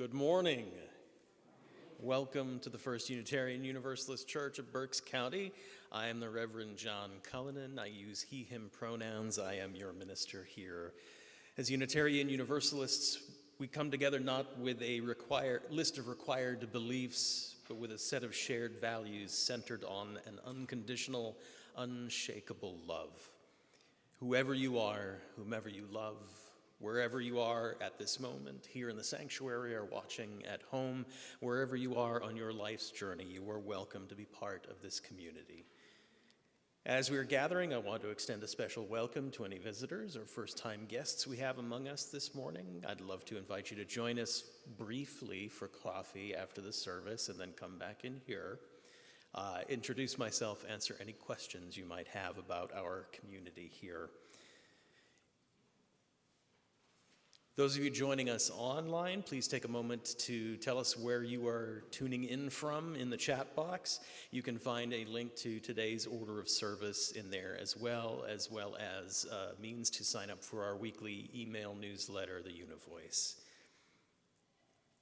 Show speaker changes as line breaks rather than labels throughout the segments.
Good morning. Welcome to the First Unitarian Universalist Church of Berks County. I am the Reverend John Cullinan. I use he, him pronouns. I am your minister here. As Unitarian Universalists, we come together not with a list of required beliefs, but with a set of shared values centered on an unconditional, unshakable love. Whoever you are, whomever you love, wherever you are at this moment, here in the sanctuary or watching at home, wherever you are on your life's journey, you are welcome to be part of this community. As we are gathering, I want to extend a special welcome to any visitors or first-time guests we have among us this morning. I'd love to invite you to join us briefly for coffee after the service and then come back in here, introduce myself, answer any questions you might have about our community here. Those of you joining us online, please take a moment to tell us where you are tuning in from in the chat box. You can find a link to today's order of service in there as well as means to sign up for our weekly email newsletter, the Univoice.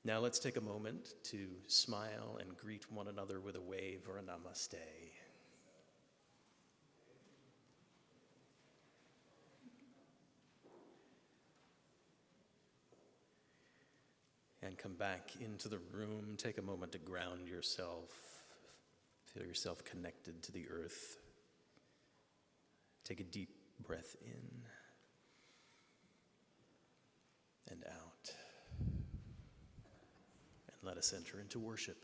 Now let's take a moment to smile and greet one another with a wave or a namaste. And come back into the room. Take a moment to ground yourself. Feel yourself connected to the earth. Take a deep breath in and out. And let us enter into worship.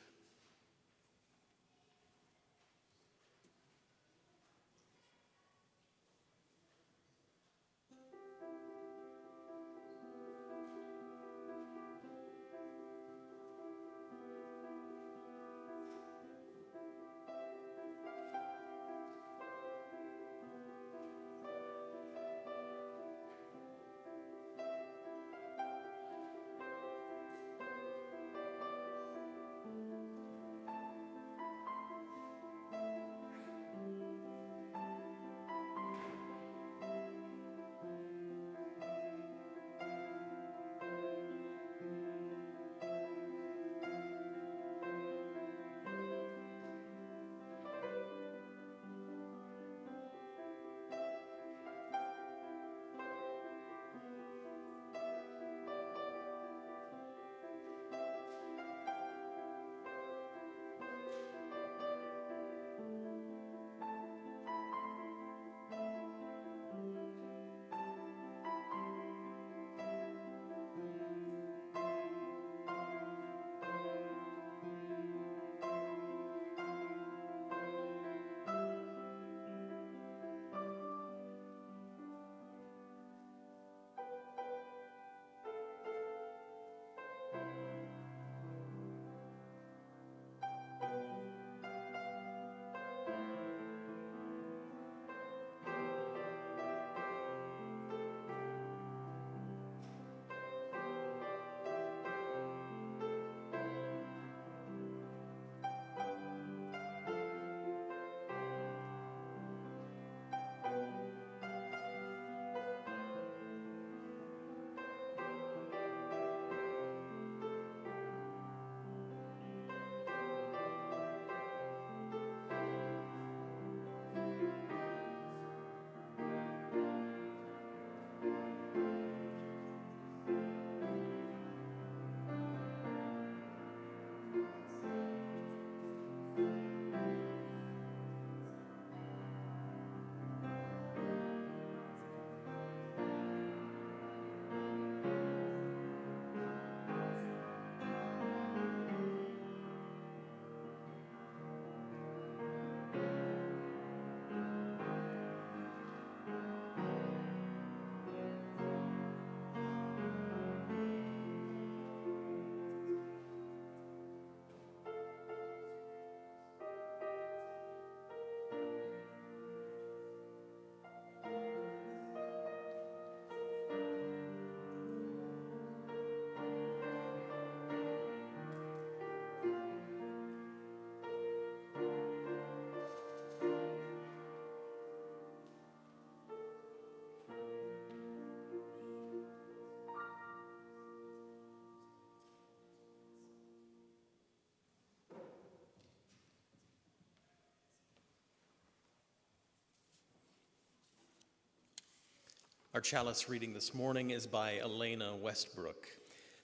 Our chalice reading this morning is by Elena Westbrook.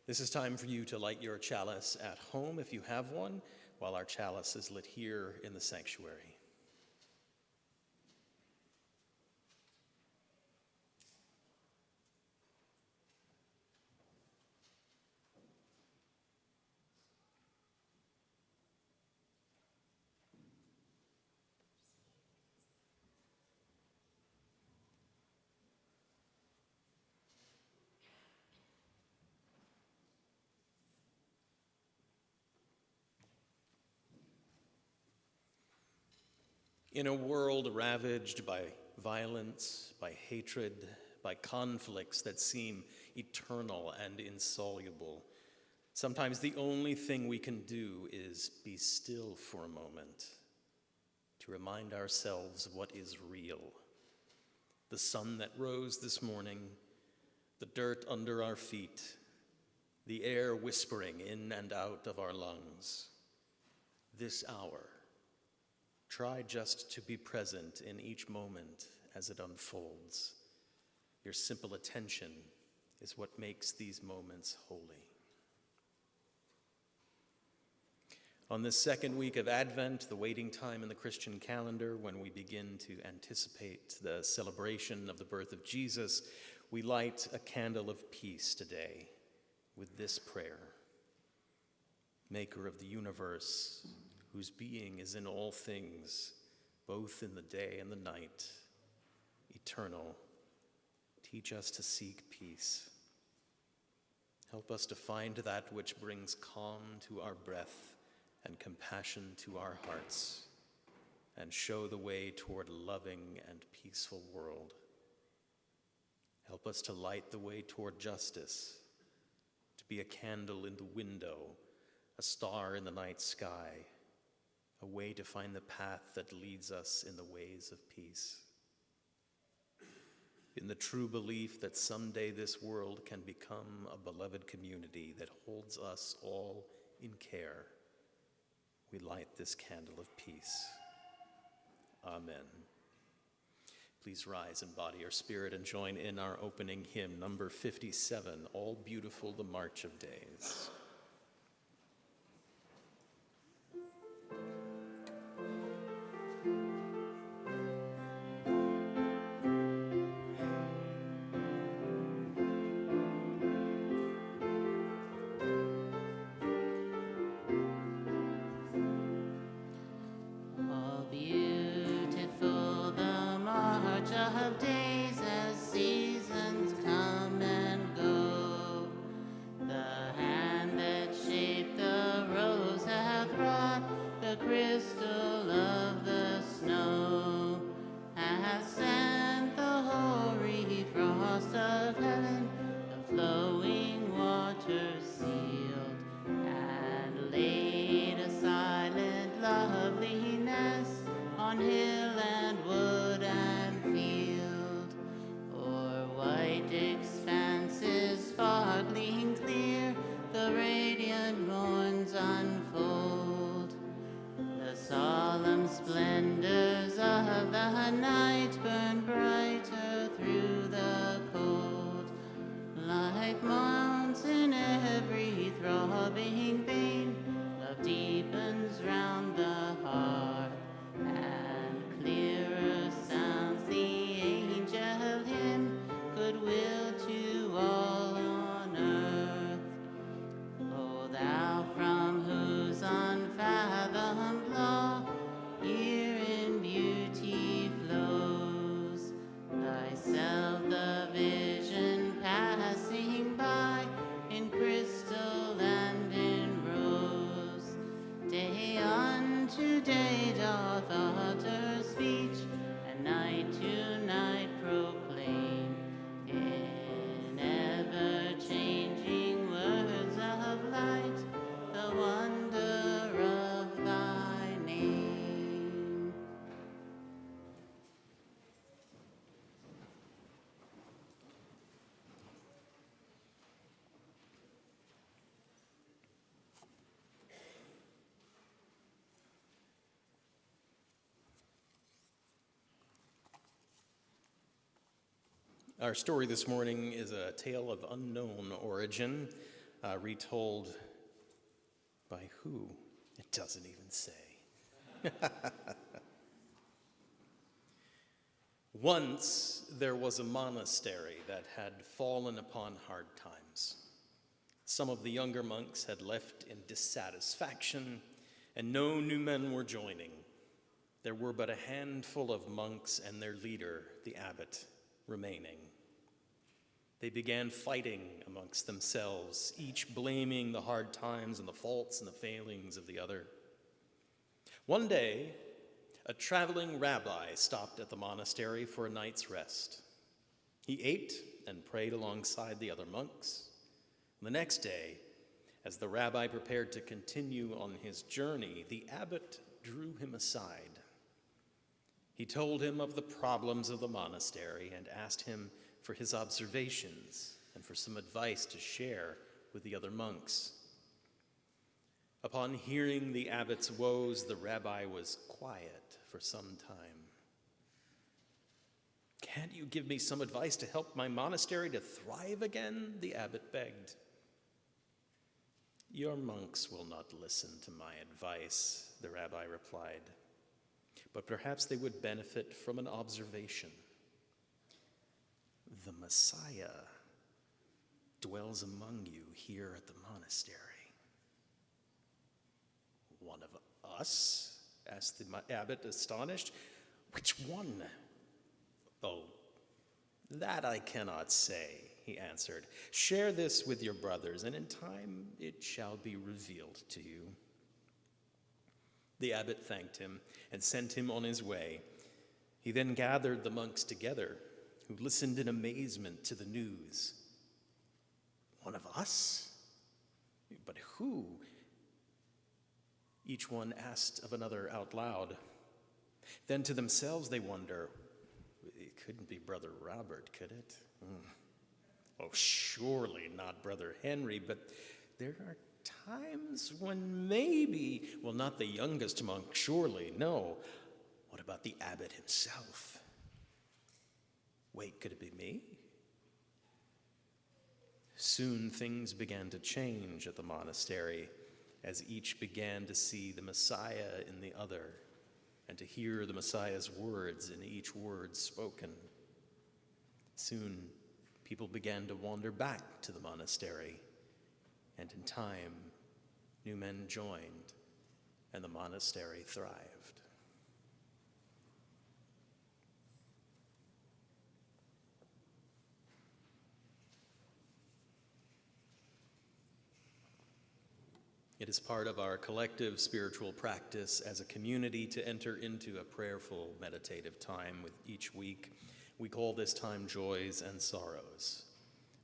This is time for you to light your chalice at home if you have one, while our chalice is lit here in the sanctuary. In a world ravaged by violence, by hatred, by conflicts that seem eternal and insoluble, sometimes the only thing we can do is be still for a moment to remind ourselves what is real. The sun that rose this morning, the dirt under our feet, the air whispering in and out of our lungs. This hour, try just to be present in each moment as it unfolds. Your simple attention is what makes these moments holy. On this second week of Advent, the waiting time in the Christian calendar, when we begin to anticipate the celebration of the birth of Jesus, we light a candle of peace today with this prayer. Maker of the universe, whose being is in all things, both in the day and the night, eternal, teach us to seek peace. Help us to find that which brings calm to our breath and compassion to our hearts, and show the way toward a loving and peaceful world. Help us to light the way toward justice, to be a candle in the window, a star in the night sky, a way to find the path that leads us in the ways of peace. In the true belief that someday this world can become a beloved community that holds us all in care, we light this candle of peace. Amen. Please rise in body or spirit and join in our opening hymn, number 57, All Beautiful the March of Days.
All beautiful the march of days as seasons come and go. The hand
Our story this morning is a tale of unknown origin, retold by who? It doesn't even say. Once there was a monastery that had fallen upon hard times. Some of the younger monks had left in dissatisfaction, and no new men were joining. There were but a handful of monks and their leader, the abbot, remaining. They began fighting amongst themselves, each blaming the hard times and the faults and the failings of the other. One day, a traveling rabbi stopped at the monastery for a night's rest. He ate and prayed alongside the other monks. The next day, as the rabbi prepared to continue on his journey, the abbot drew him aside. He told him of the problems of the monastery and asked him for his observations and for some advice to share with the other monks. Upon hearing the abbot's woes, the rabbi was quiet for some time. "Can't you give me some advice to help my monastery to thrive again?" the abbot begged. "Your monks will not listen to my advice," the rabbi replied, "but perhaps they would benefit from an observation. The Messiah dwells among you here at the monastery." "One of us?" asked the abbot, astonished. "Which one?" "Oh, that I cannot say," he answered. "Share this with your brothers, and in time it shall be revealed to you." The abbot thanked him and sent him on his way. He then gathered the monks together, who listened in amazement to the news. "One of us? But who?" each one asked of another out loud. Then to themselves they wonder, "It couldn't be Brother Robert, could it? Oh, surely not Brother Henry, but there are times when maybe, well, not the youngest monk, surely, no. What about the abbot himself? Wait, could it be me?" Soon things began to change at the monastery as each began to see the Messiah in the other and to hear the Messiah's words in each word spoken. Soon people began to wander back to the monastery, and in time, new men joined, and the monastery thrived. It is part of our collective spiritual practice as a community to enter into a prayerful, meditative time with each week. We call this time Joys and Sorrows.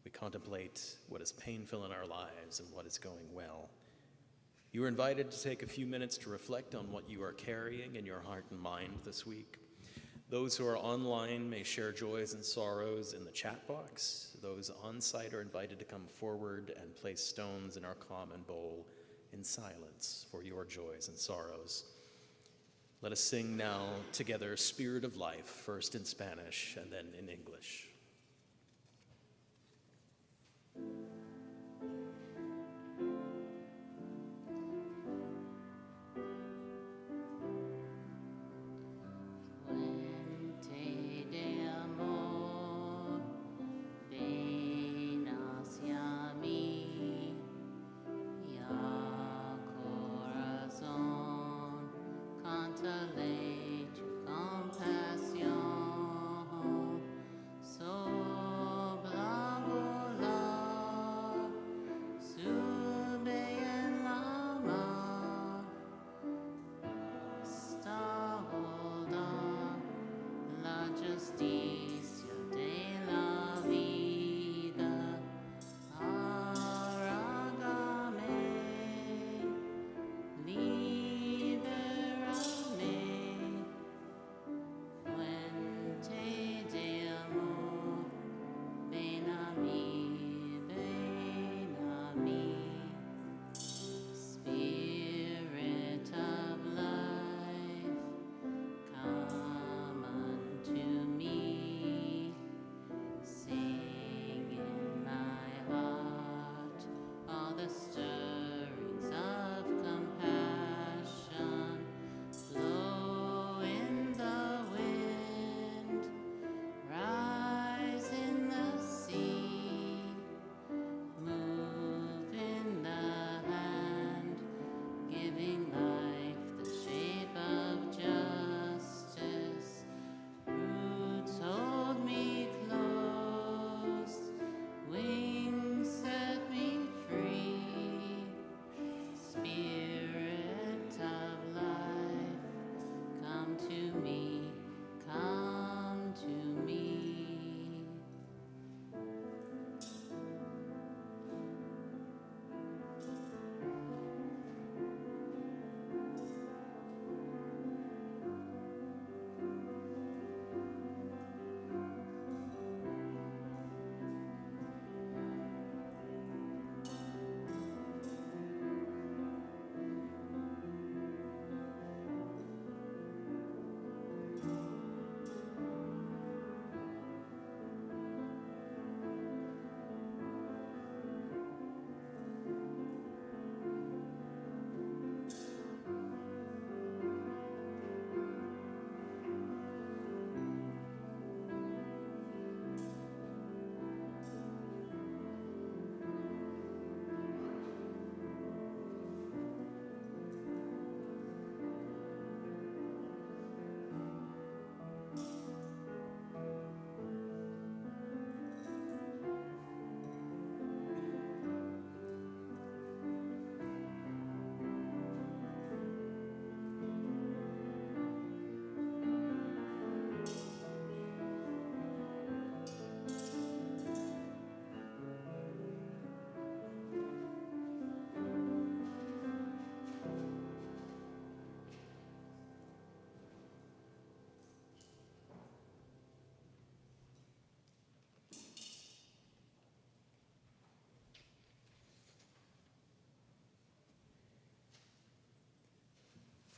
We contemplate what is painful in our lives and what is going well. You are invited to take a few minutes to reflect on what you are carrying in your heart and mind this week. Those who are online may share joys and sorrows in the chat box. Those on site are invited to come forward and place stones in our common bowl in silence for your joys and sorrows. Let us sing now together Spirit of Life, first in Spanish and then in English.
Fuente de amor, ven hacia mí, ya corazón, cántale tu compasión. So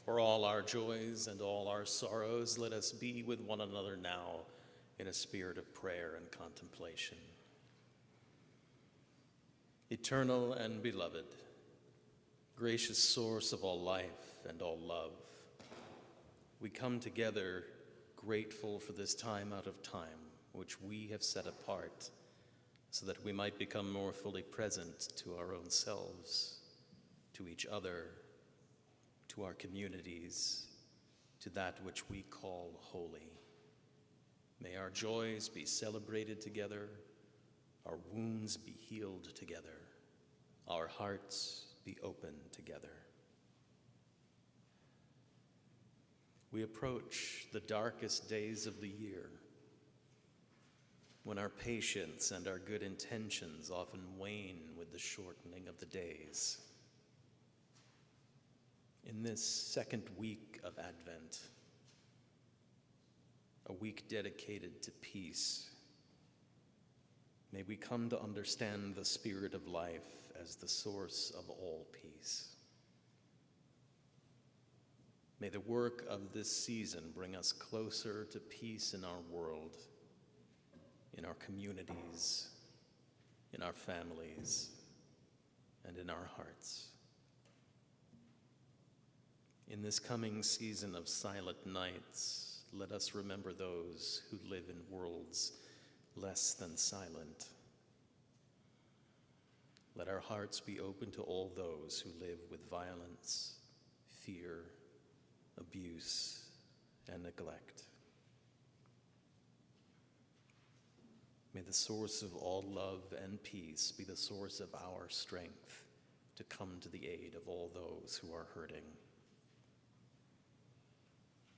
For all our joys and all our sorrows, let us be with one another now in a spirit of prayer and contemplation. Eternal and beloved, gracious source of all life and all love, we come together grateful for this time out of time which we have set apart so that we might become more fully present to our own selves, to each other, to our communities, to that which we call holy. May our joys be celebrated together, our wounds be healed together, our hearts be open together. We approach the darkest days of the year, when our patience and our good intentions often wane with the shortening of the days. In this second week of Advent, a week dedicated to peace, may we come to understand the spirit of life as the source of all peace. May the work of this season bring us closer to peace in our world, in our communities, in our families, and in our hearts. In this coming season of silent nights, let us remember those who live in worlds less than silent. Let our hearts be open to all those who live with violence, fear, abuse, and neglect. May the source of all love and peace be the source of our strength to come to the aid of all those who are hurting.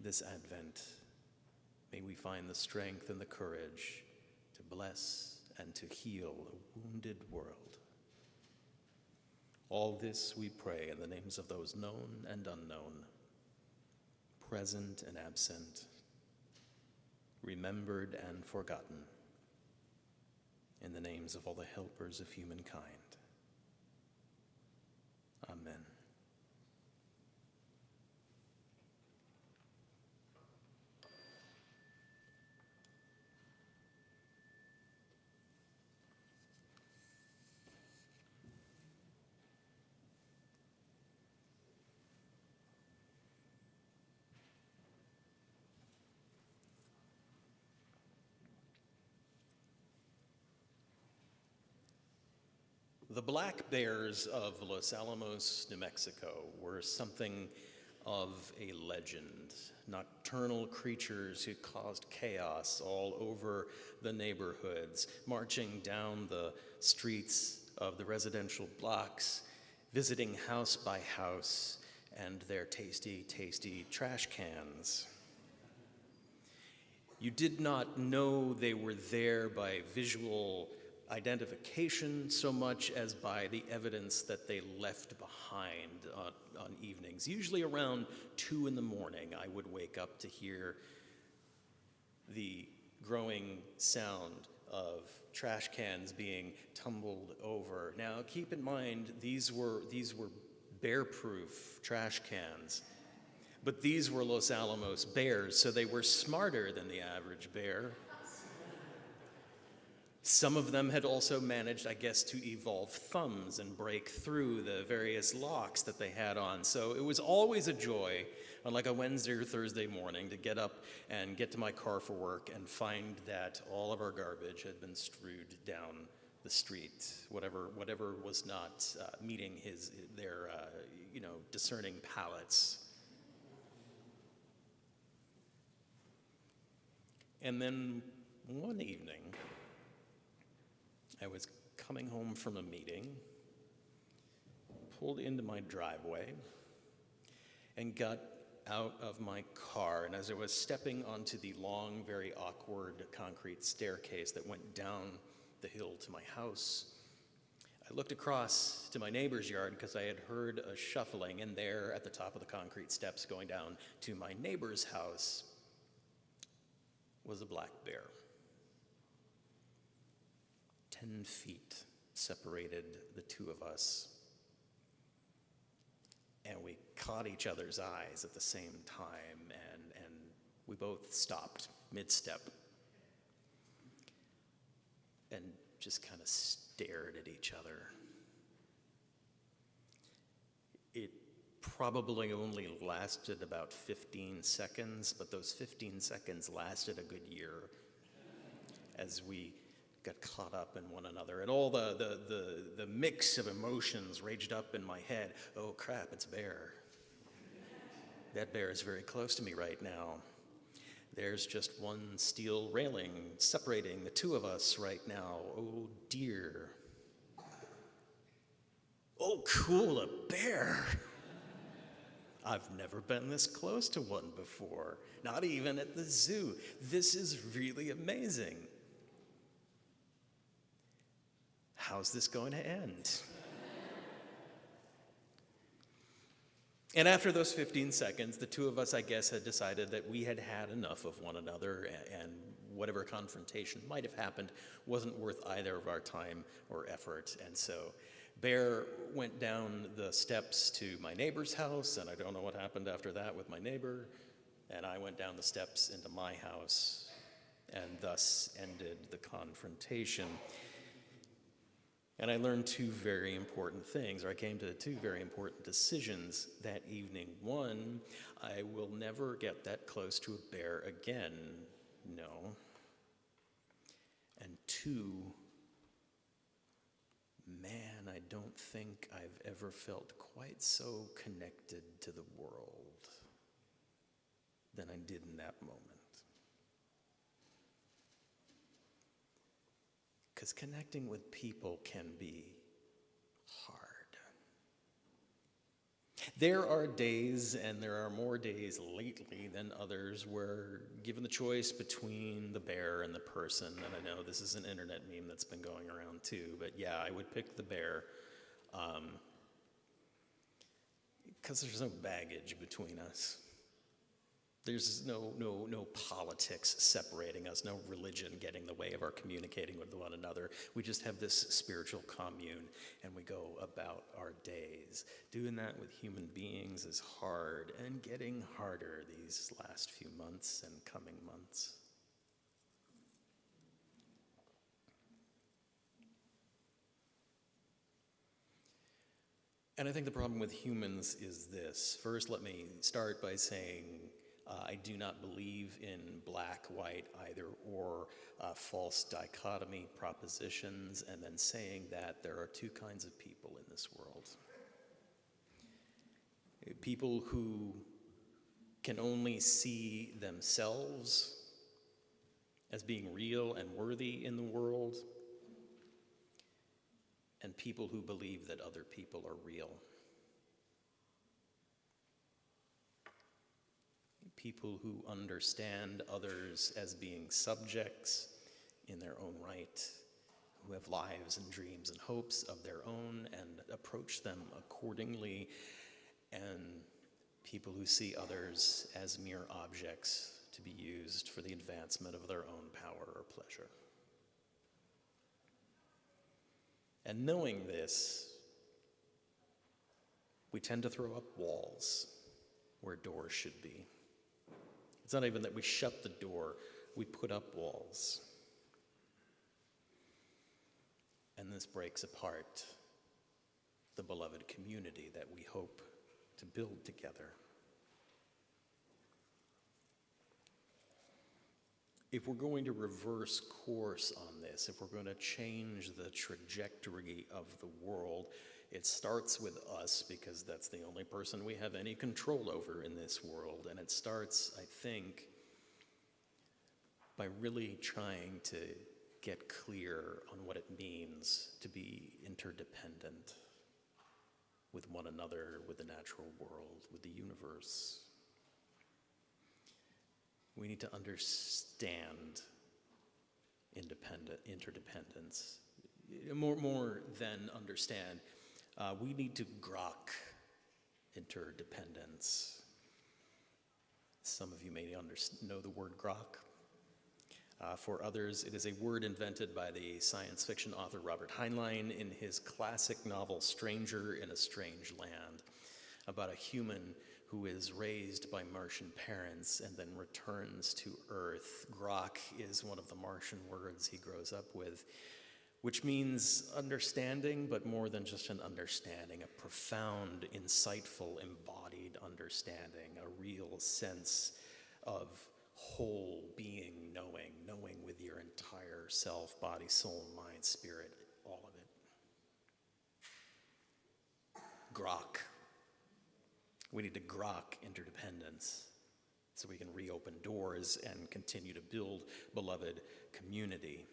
This Advent, may we find the strength and the courage to bless and to heal a wounded world. All this we pray in the names of those known and unknown, present and absent, remembered and forgotten, in the names of all the helpers of humankind. Amen. The black bears of Los Alamos, New Mexico were something of a legend. Nocturnal creatures who caused chaos all over the neighborhoods, marching down the streets of the residential blocks, visiting house by house, and their tasty, tasty trash cans. You did not know they were there by visual identification so much as by the evidence that they left behind on evenings. Usually around 2 in the morning, I would wake up to hear the growing sound of trash cans being tumbled over. Now, keep in mind, these were bear-proof trash cans, but these were Los Alamos bears, so they were smarter than the average bear. Some of them had also managed, I guess, to evolve thumbs and break through the various locks that they had on. So it was always a joy on like a Wednesday or Thursday morning to get up and get to my car for work and find that all of our garbage had been strewed down the street, whatever was not meeting their discerning palates. And then one evening, I was coming home from a meeting, pulled into my driveway, and got out of my car. And as I was stepping onto the long, very awkward concrete staircase that went down the hill to my house, I looked across to my neighbor's yard because I had heard a shuffling, and there at the top of the concrete steps going down to my neighbor's house was a black bear. 10 feet separated the two of us. And we caught each other's eyes at the same time, and we both stopped mid-step and just kind of stared at each other. It probably only lasted about 15 seconds, but those 15 seconds lasted a good year as we got caught up in one another. And all the mix of emotions raged up in my head. Oh crap, it's Bear. That bear is very close to me right now. There's just one steel railing separating the two of us right now. Oh dear. Oh cool, a bear. I've never been this close to one before, not even at the zoo. This is really amazing. How's this going to end? And after those 15 seconds, the two of us, I guess, had decided that we had had enough of one another, and whatever confrontation might have happened wasn't worth either of our time or effort. And so Bear went down the steps to my neighbor's house, and I don't know what happened after that with my neighbor, and I went down the steps into my house, and thus ended the confrontation. And I learned two very important things, or I came to two very important decisions that evening. One, I will never get that close to a bear again, no. And two, man, I don't think I've ever felt quite so connected to the world than I did in that moment. Because connecting with people can be hard. There are days, and there are more days lately than others, where given the choice between the bear and the person, and I know this is an internet meme that's been going around too, but yeah, I would pick the bear, because there's no baggage between us. There's no politics separating us, no religion getting in the way of our communicating with one another. We just have this spiritual commune, and we go about our days. Doing that with human beings is hard, and getting harder these last few months and coming months. And I think the problem with humans is this. First, let me start by saying I do not believe in black, white, either or false dichotomy propositions, and then saying that there are two kinds of people in this world. People who can only see themselves as being real and worthy in the world, and people who believe that other people are real. People who understand others as being subjects in their own right, who have lives and dreams and hopes of their own and approach them accordingly, and people who see others as mere objects to be used for the advancement of their own power or pleasure. And knowing this, we tend to throw up walls where doors should be. It's not even that we shut the door, we put up walls. And this breaks apart the beloved community that we hope to build together. If we're going to reverse course on this, if we're going to change the trajectory of the world, it starts with us, because that's the only person we have any control over in this world. And it starts, I think, by really trying to get clear on what it means to be interdependent with one another, with the natural world, with the universe. We need to understand interdependence. More than understand, we need to grok interdependence. Some of you may know the word grok. For others, it is a word invented by the science fiction author Robert Heinlein in his classic novel Stranger in a Strange Land, about a human who is raised by Martian parents and then returns to Earth. Grok is one of the Martian words he grows up with, which means understanding, but more than just an understanding, a profound, insightful, embodied understanding, a real sense of whole being, knowing with your entire self, body, soul, mind, spirit, all of it. Grok. We need to grok interdependence so we can reopen doors and continue to build beloved community.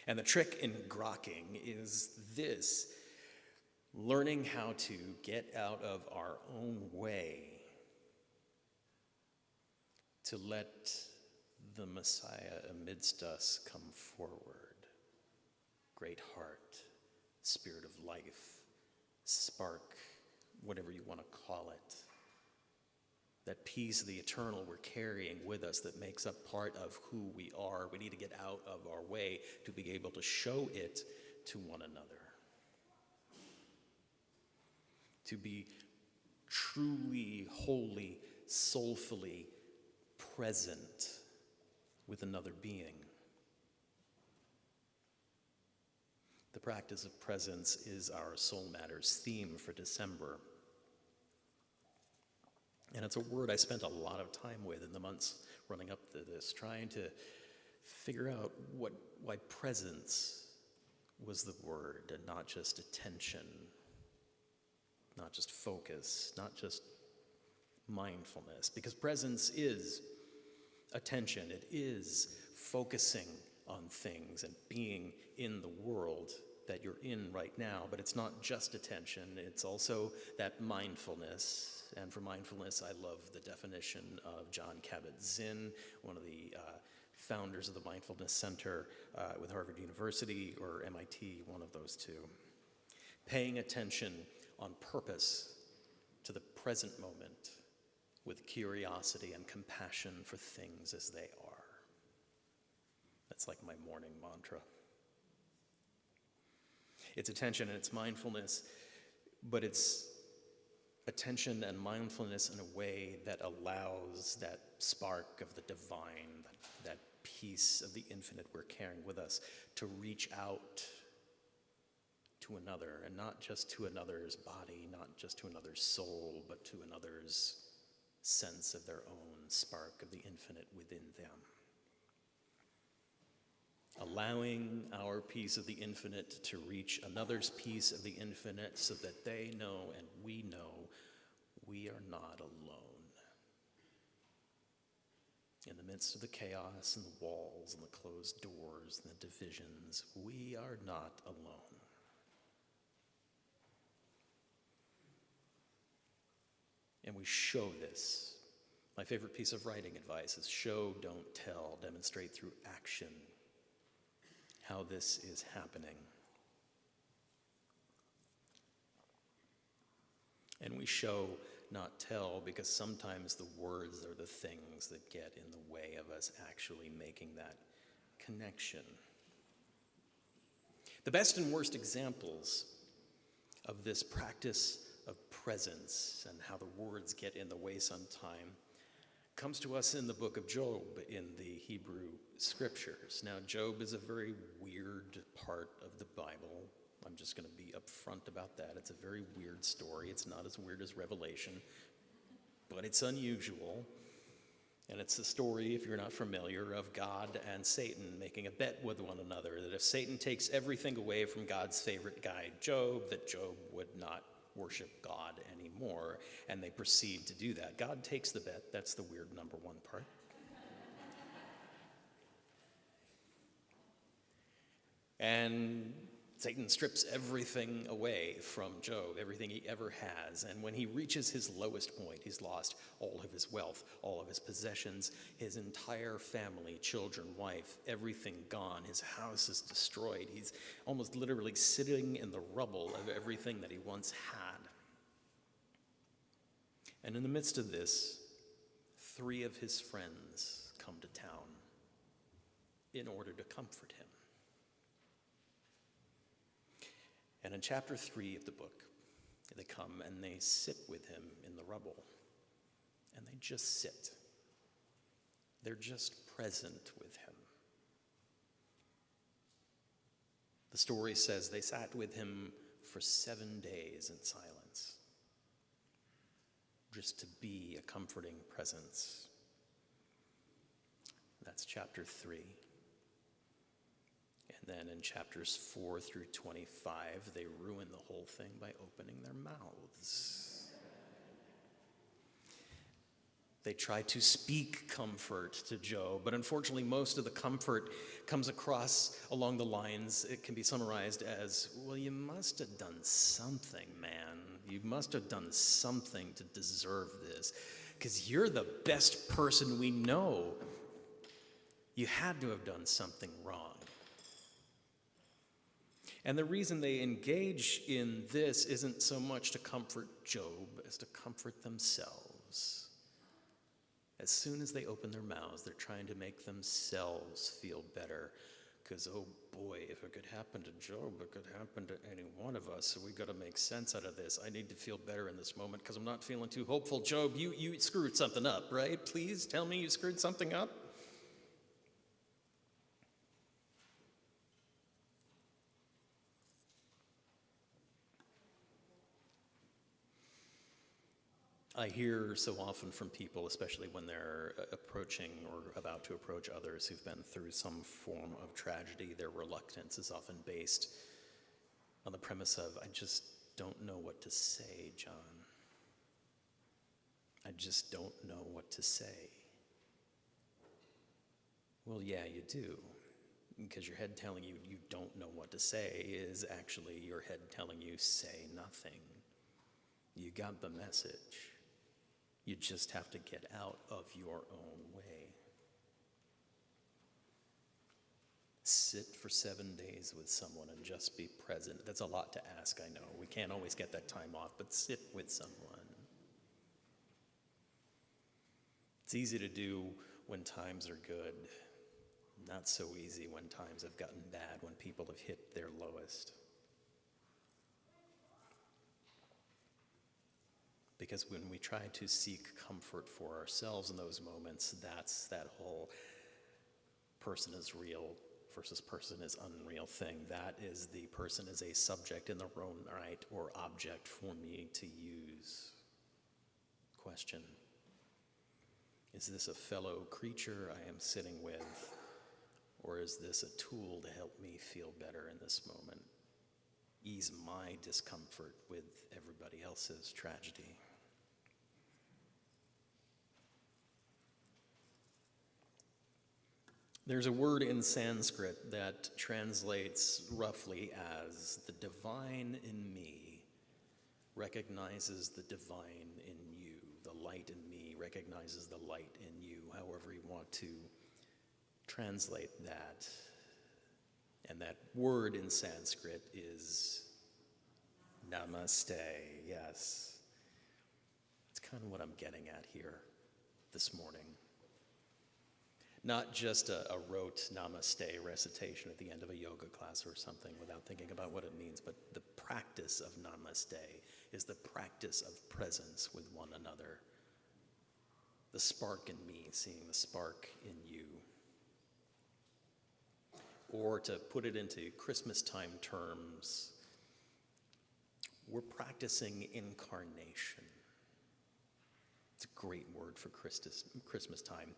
And the trick in grokking is this: learning how to get out of our own way to let the Messiah amidst us come forward. Great heart, spirit of life, spark, whatever you want to call it. That piece of the eternal we're carrying with us that makes up part of who we are. We need to get out of our way to be able to show it to one another. To be truly, wholly, soulfully present with another being. The practice of presence is our Soul Matters theme for December. And it's a word I spent a lot of time with in the months running up to this, trying to figure out why presence was the word and not just attention, not just focus, not just mindfulness. Because presence is attention. It is focusing on things and being in the world that you're in right now. But it's not just attention. It's also that mindfulness. And for mindfulness, I love the definition of Jon Kabat-Zinn, one of the founders of the Mindfulness Center with Harvard University or MIT, one of those two. Paying attention on purpose to the present moment with curiosity and compassion for things as they are. That's like my morning mantra. It's attention and it's mindfulness, but it's attention and mindfulness in a way that allows that spark of the divine, that piece of the infinite we're carrying with us, to reach out to another, and not just to another's body, not just to another's soul, but to another's sense of their own spark of the infinite within them. Allowing our piece of the infinite to reach another's piece of the infinite so that they know and we know we are not alone. In the midst of the chaos and the walls and the closed doors and the divisions, we are not alone. And we show this. My favorite piece of writing advice is show, don't tell, demonstrate through action how this is happening. And we show, not tell, because sometimes the words are the things that get in the way of us actually making that connection. The best and worst examples of this practice of presence and how the words get in the way sometime comes to us in the book of Job in the Hebrew scriptures. Now, Job is a very weird part of the Bible. I'm just going to be upfront about that. It's a very weird story. It's not as weird as Revelation, but it's unusual. And it's the story, if you're not familiar, of God and Satan making a bet with one another that if Satan takes everything away from God's favorite guy, Job, that Job would not worship God anymore, and they proceed to do that. God takes the bet. That's the weird number one part. And Satan strips everything away from Job, everything he ever has. And when he reaches his lowest point, he's lost all of his wealth, all of his possessions, his entire family, children, wife, everything gone. His house is destroyed. He's almost literally sitting in the rubble of everything that he once had. And in the midst of this, 3 of his friends come to town in order to comfort him. And in chapter 3 of the book, They come and they sit with him in the rubble, and they just sit. They're just present with him. The story says they sat with him for 7 days in silence, just to be a comforting presence. That's chapter 3. And then in chapters 4 through 25, they ruin the whole thing by opening their mouths. They try to speak comfort to Job, but unfortunately most of the comfort comes across along the lines, it can be summarized as, well, you must have done something, man. You must have done something to deserve this, because you're the best person we know. You had to have done something wrong. And the reason they engage in this isn't so much to comfort Job as to comfort themselves. As soon as they open their mouths, they're trying to make themselves feel better. Because, oh boy, if it could happen to Job, it could happen to any one of us. So we got to make sense out of this. I need to feel better in this moment because I'm not feeling too hopeful. Job, you screwed something up, right? Please tell me you screwed something up. I hear so often from people, especially when they're approaching or about to approach others who've been through some form of tragedy, their reluctance is often based on the premise of, I just don't know what to say, John. I just don't know what to say. Well, yeah, you do. Because your head telling you you don't know what to say is actually your head telling you say nothing. You got the message. You just have to get out of your own way. Sit for 7 days with someone and just be present. That's a lot to ask, I know. We can't always get that time off, but sit with someone. It's easy to do when times are good. Not so easy when times have gotten bad, when people have hit their lowest. Because when we try to seek comfort for ourselves in those moments, that's that whole person is real versus person is unreal thing. That is the person is a subject in their own right or object for me to use. Question: is this a fellow creature I am sitting with, or is this a tool to help me feel better in this moment? Ease my discomfort with everybody else's tragedy. There's a word in Sanskrit that translates roughly as the divine in me recognizes the divine in you. The light in me recognizes the light in you, however you want to translate that. And that word in Sanskrit is namaste, yes. It's kind of what I'm getting at here this morning. Not just a rote namaste recitation at the end of a yoga class or something without thinking about what it means, but the practice of namaste is the practice of presence with one another. The spark in me, seeing the spark in you. Or to put it into Christmas time terms, we're practicing incarnation. It's a great word for Christmas time.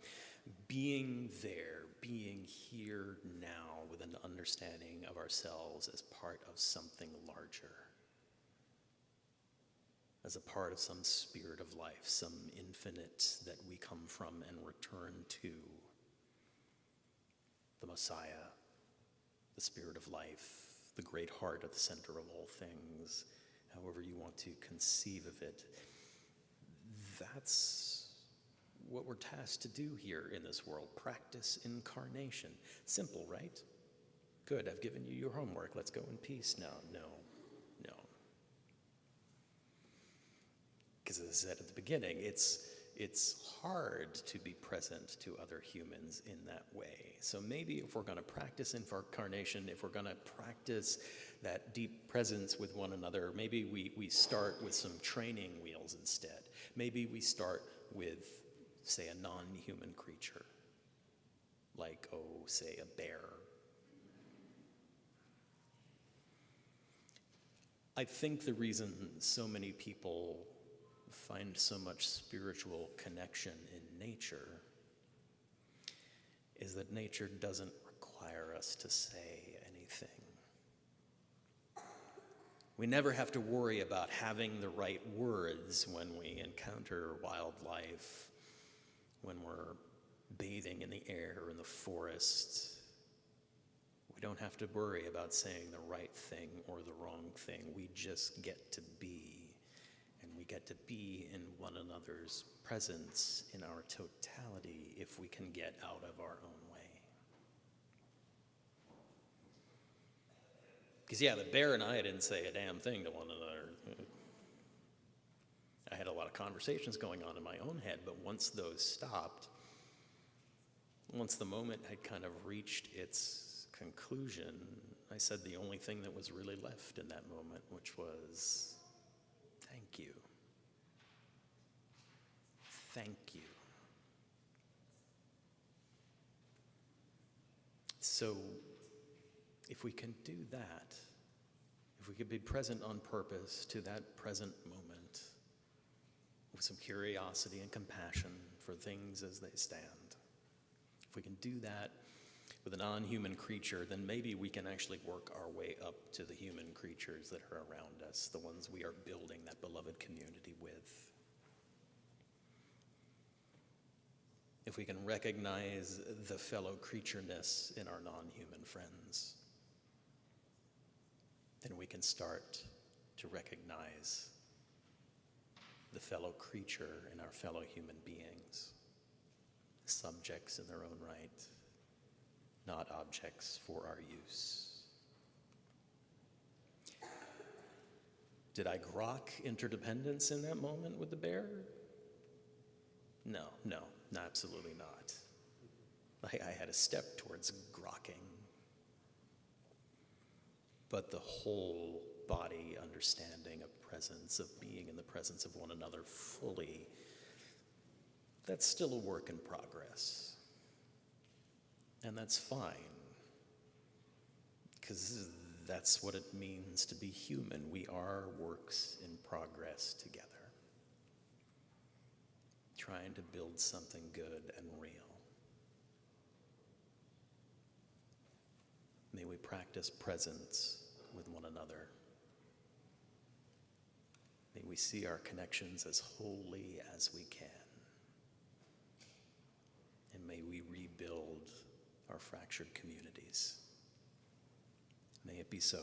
Being there, being here now with an understanding of ourselves as part of something larger, as a part of some spirit of life, some infinite that we come from and return to. The Messiah, the spirit of life, the great heart at the center of all things, however you want to conceive of it. That's what we're tasked to do here in this world. Practice incarnation. Simple, right? Good, I've given you your homework. Let's go in peace now. No. Because as I said at the beginning, it's it's hard to be present to other humans in that way. So maybe if we're going to practice incarnation, if we're going to practice that deep presence with one another, maybe we start with some training wheels instead. Maybe we start with, say, a non-human creature, like, say, a bear. I think the reason so many people find so much spiritual connection in nature is that nature doesn't require us to say anything. We never have to worry about having the right words when we encounter wildlife, when we're bathing in the air in the forest. We don't have to worry about saying the right thing or the wrong thing. We just get to be, and we get to be in one another's presence in our totality if we can get out of our own way. Because the bear and I didn't say a damn thing to one another. I had a lot of conversations going on in my own head, but once those stopped, once the moment had kind of reached its conclusion, I said the only thing that was really left in that moment, which was, thank you. Thank you. So, if we can do that, if we could be present on purpose to that present moment with some curiosity and compassion for things as they stand, if we can do that with a non-human creature, then maybe we can actually work our way up to the human creatures that are around us, the ones we are building that beloved community with. If we can recognize the fellow creatureness in our non-human friends, then we can start to recognize the fellow creature in our fellow human beings, subjects in their own right, not objects for our use. Did I grok interdependence in that moment with the bear? No, absolutely not. I had a step towards grokking. But the whole body understanding of presence, of being in the presence of one another fully, that's still a work in progress. And that's fine, because that's what it means to be human. We are works in progress together, trying to build something good and real. May we practice presence with one another. May we see our connections as holy as we can. And may we rebuild our fractured communities. May it be so.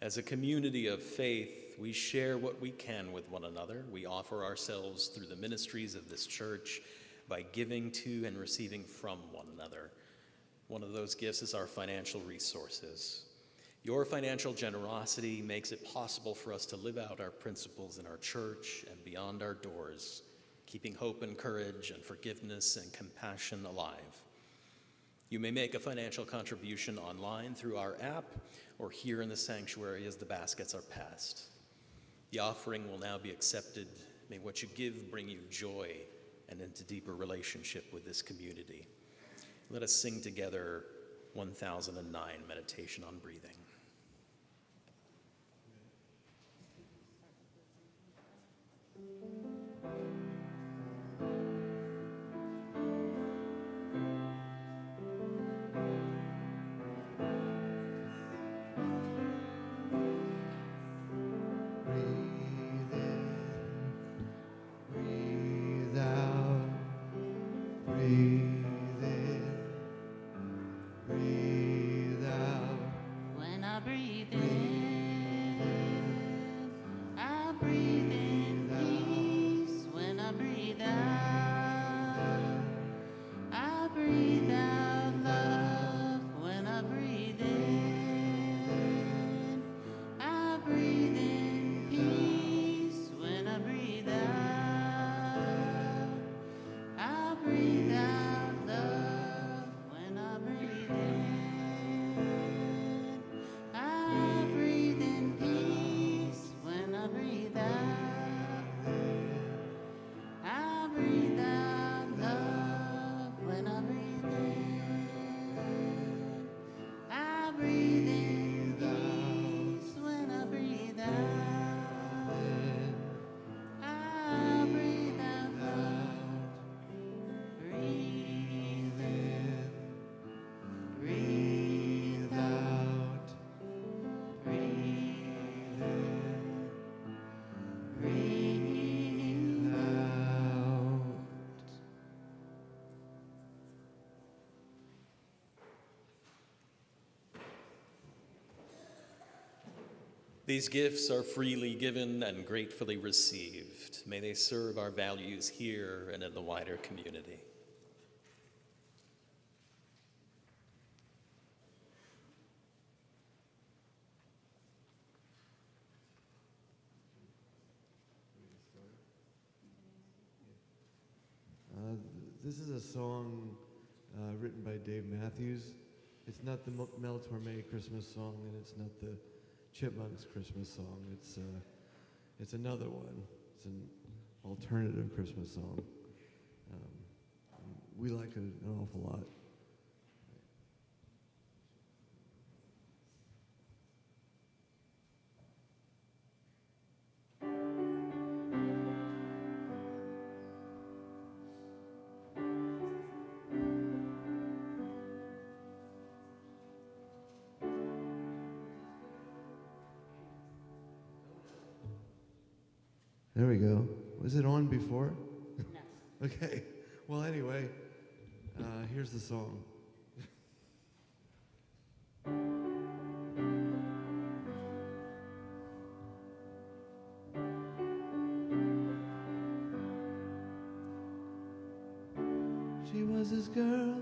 As a community of faith, we share what we can with one another. We offer ourselves through the ministries of this church by giving to and receiving from one another. One of those gifts is our financial resources. Your financial generosity makes it possible for us to live out our principles in our church and beyond our doors, keeping hope and courage and forgiveness and compassion alive. You may make a financial contribution online through our app or here in the sanctuary as the baskets are passed. The offering will now be accepted. May what you give bring you joy and into deeper relationship with this community. Let us sing together 1009, Meditation on Breathing.
breathe out love when I breathe in. I breathe in peace when I breathe out. I breathe out love when I breathe in. I breathe in peace when I breathe out. I breathe out love. Breathe in. Breathe out. Breathe in. Breathe out.
These gifts are freely given and gratefully received. May they serve our values here and in the wider community.
This is a song written by Dave Matthews. It's not the Mel Torme Christmas song, and it's not the Chipmunks Christmas song. It's another one. It's an alternative Christmas song. We like it an awful lot. There we go. Was it on before?
No.
Okay. Well, anyway, here's the song. She was his girl,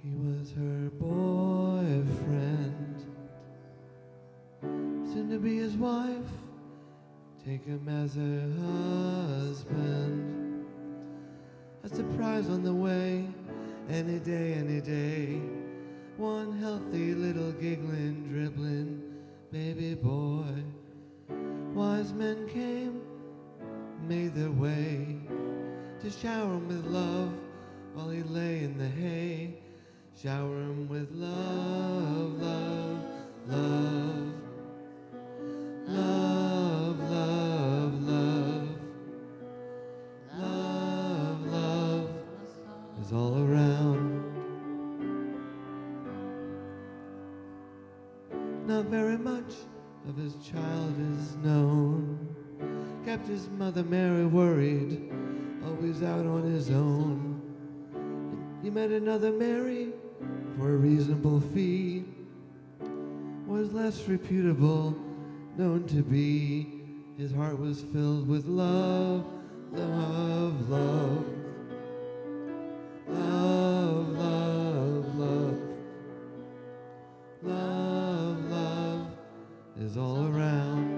he was her boyfriend, soon to be his wife. Take him as her husband. A surprise on the way, any day. One healthy little giggling, dribbling baby boy. Wise men came, made their way to shower him with love while he lay in the hay. Shower him with love, love, love. Love, love, love. Love, love is all around. Not very much of his child is known. Kept his mother Mary worried, always out on his own. He met another Mary for a reasonable fee. Was less reputable, known to be. His heart was filled with love, love, love. Love, love, love. Love, love is all around.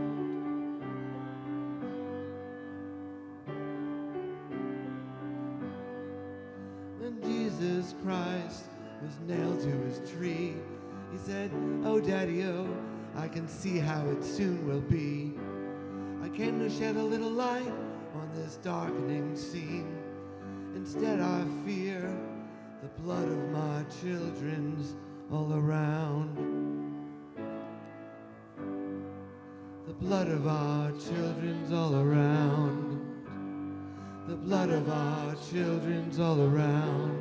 When Jesus Christ was nailed to his tree, he said, "Oh, Daddy-o, I can see how it soon will be. I came to shed a little light on this darkening scene. Instead I fear the blood of my children's all around. The blood of our children's all around. The blood of our children's all around.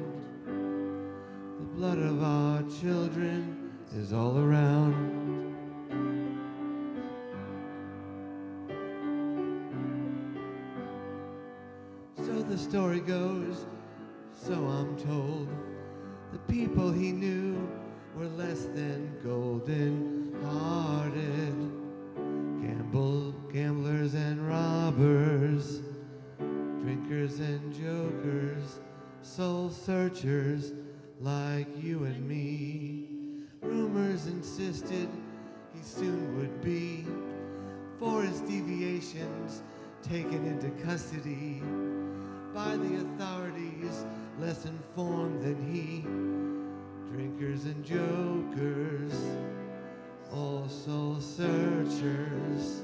The blood of our children is all around." So the story goes, so I'm told, the people he knew were less than golden-hearted. Gamblers and robbers, drinkers and jokers, soul searchers like you and me. Rumors insisted he soon would be, for his deviations, taken into custody by the authorities less informed than he. Drinkers and jokers, all soul searchers,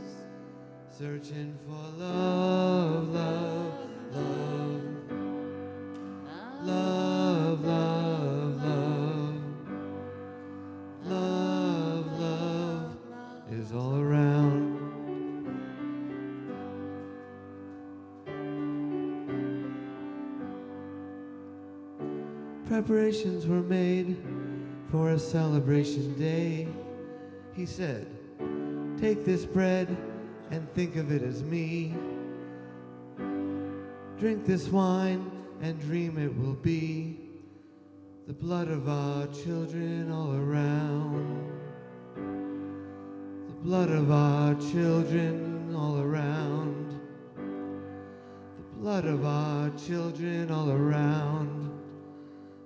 searching for love, love, love, love, love, love, love, love is all around. Preparations were made for a celebration day. He said, "Take this bread and think of it as me. Drink this wine and dream it will be the blood of our children all around. The blood of our children all around. The blood of our children all around.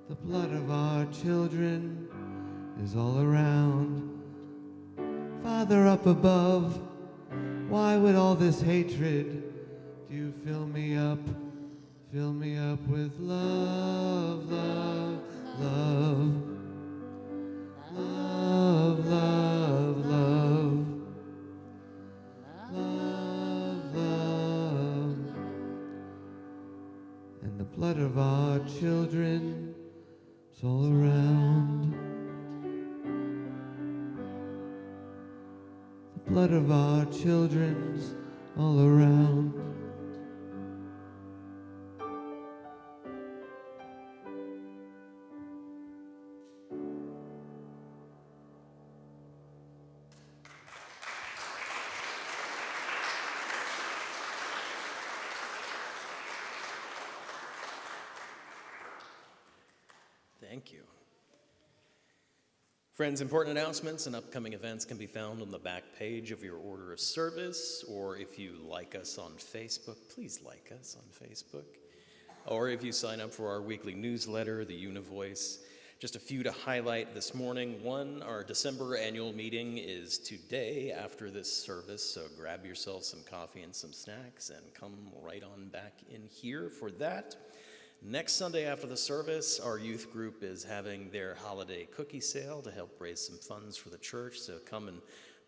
The blood of our children is all around. Father up above, why would all this hatred? Do you fill me up with love, love, love, love, love, love, love, love, and the blood of our children is all around. The blood of our children's all around.
Thank you. Friends, important announcements and upcoming events can be found on the back page of your order of service, or if you like us on Facebook, please like us on Facebook. Or if you sign up for our weekly newsletter, the Univoice. Just a few to highlight this morning. One, our December annual meeting is today after this service, so grab yourself some coffee and some snacks and come right on back in here for that. Next Sunday after the service, our youth group is having their holiday cookie sale to help raise some funds for the church, so come and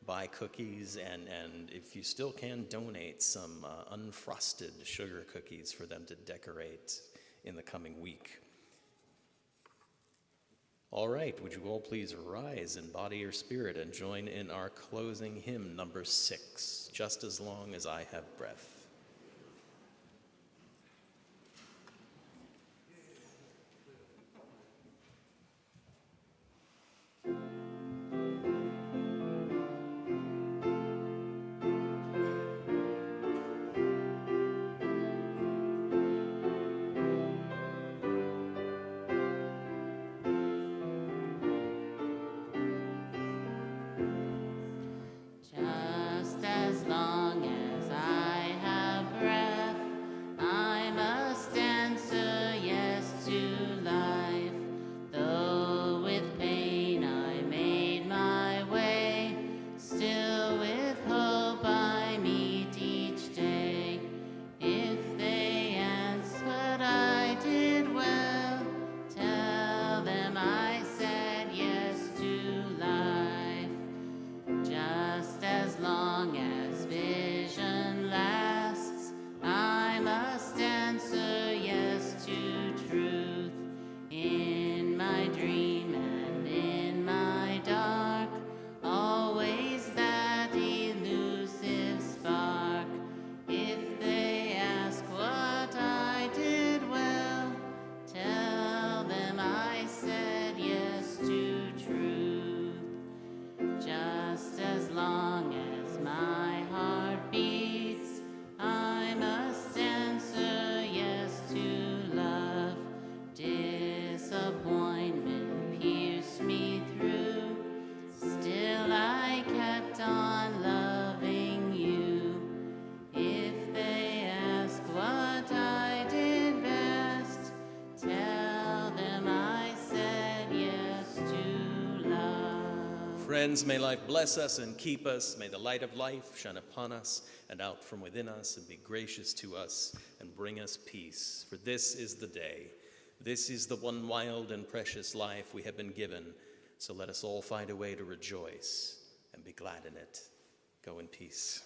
buy cookies, and if you still can, donate some unfrosted sugar cookies for them to decorate in the coming week. All right, would you all please rise in body or spirit and join in our closing hymn, number 6, Just as Long as I Have Breath.
Just as long as I have breath, I must answer yes to life. Though with pain I made my way, still with hope I meet each day. If they answered I did well, tell them I said yes to life. Just as long as vision lasts, I must answer yes to truth. In my dream and in my dark, always that elusive spark. If they ask what I did well, tell them I said yes to truth. Just as long as my heart beats, I must answer yes to love. Disappointment pierced me through, still I kept on loving you. If they ask what I did best, tell them I said yes to love.
Friends, may life bless us and keep us. May the light of life shine upon us and out from within us and be gracious to us and bring us peace. For this is the day This is the one wild and precious life we have been given, so let us all find a way to rejoice and be glad in it. Go in peace.